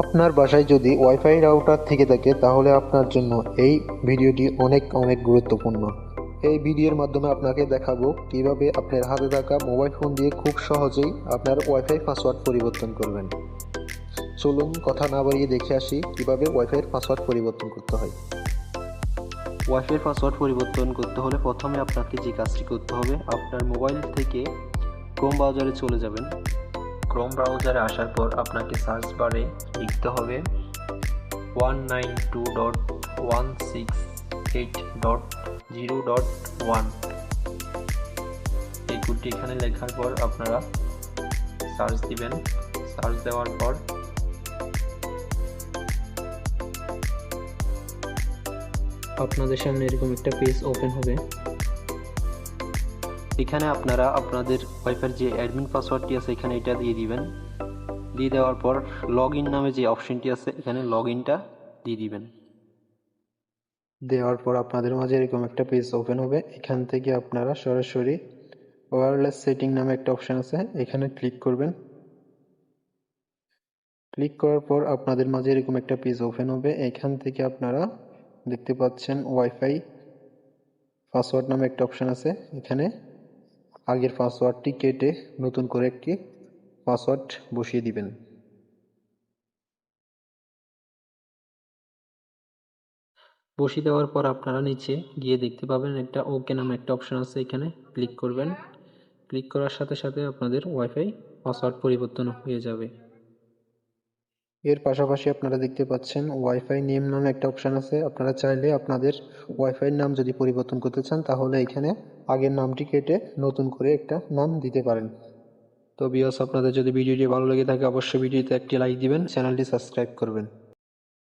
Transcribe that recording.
আপনার বাসায় যদি ওয়াইফাই রাউটার থেকে থাকে তাহলে আপনার জন্য এই ভিডিওটি অনেক অনেক গুরুত্বপূর্ণ। এই ভিডিওর মাধ্যমে আপনাকে দেখাবো কিভাবে আপনার হাতে থাকা মোবাইল ফোন দিয়ে খুব সহজেই আপনার ওয়াইফাই পাসওয়ার্ড পরিবর্তন করবেন। চলুন কথা না বাড়িয়ে দেখে আসি কিভাবে ওয়াইফাইয়ের পাসওয়ার্ড পরিবর্তন করতে হয়। ওয়াইফাইয়ের পাসওয়ার্ড পরিবর্তন করতে হলে প্রথমে আপনাকে যে কাজটি করতে হবে, আপনার মোবাইল থেকে ক্রোম ব্রাউজারে চলে যাবেন। ক্রোম ব্রাউজারে আসার পর আপনাকে সার্চ বারে লিখতে হবে 192.168.0.1। এই কোডটি এখানে লেখার পর আপনারা সার্চ দিবেন। সার্চ দেওয়ার পর আপনাদের সামনে এরকম একটা পেজ ওপেন হবে। এখানে আপনারা আপনাদের ওয়াইফাইয়ের যে অ্যাডমিন পাসওয়ার্ডটি আছে এখানে এটা দিয়ে দিবেন। দিয়ে দেওয়ার পর লগ ইন নামে যে অপশনটি আছে এখানে লগ ইনটা দিয়ে দিবেন। দেওয়ার পর আপনাদের মাঝে এরকম একটা পেজ ওপেন হবে। এখান থেকে আপনারা সরাসরি ওয়্যারলেস সেটিং নামে একটা অপশন আছে, এখানে ক্লিক করবেন। ক্লিক করার পর আপনাদের মাঝে এরকম একটা পেজ ওপেন হবে। এখান থেকে আপনারা দেখতে পাচ্ছেন ওয়াইফাই পাসওয়ার্ড নামে একটা অপশন আছে, এখানে আগের পাসওয়ার্ডটি কেটে নতুন করে একটি পাসওয়ার্ড বসিয়ে দিবেন। বসিয়ে দেওয়ার পর আপনারা নিচে গিয়ে দেখতে পাবেন একটা ওকে নামে একটা অপশন আছে, এখানে ক্লিক করবেন। ক্লিক করার সাথে সাথে আপনাদের ওয়াইফাই পাসওয়ার্ড পরিবর্তন হয়ে যাবে। এর পাশাপাশি আপনারা দেখতে পাচ্ছেন ওয়াইফাই নেম নামে একটা অপশন আছে। আপনারা চাইলে আপনাদের ওয়াইফাই নাম যদি পরিবর্তন করতে চান তাহলে এখানে আগের নামটি কেটে নতুন করে একটা নাম দিতে পারেন। তো ভিউয়ার্স, আপনাদের যদি ভিডিওটি ভালো লেগে থাকে অবশ্যই ভিডিওতে একটি লাইক দিবেন, চ্যানেলটি সাবস্ক্রাইব করবেন।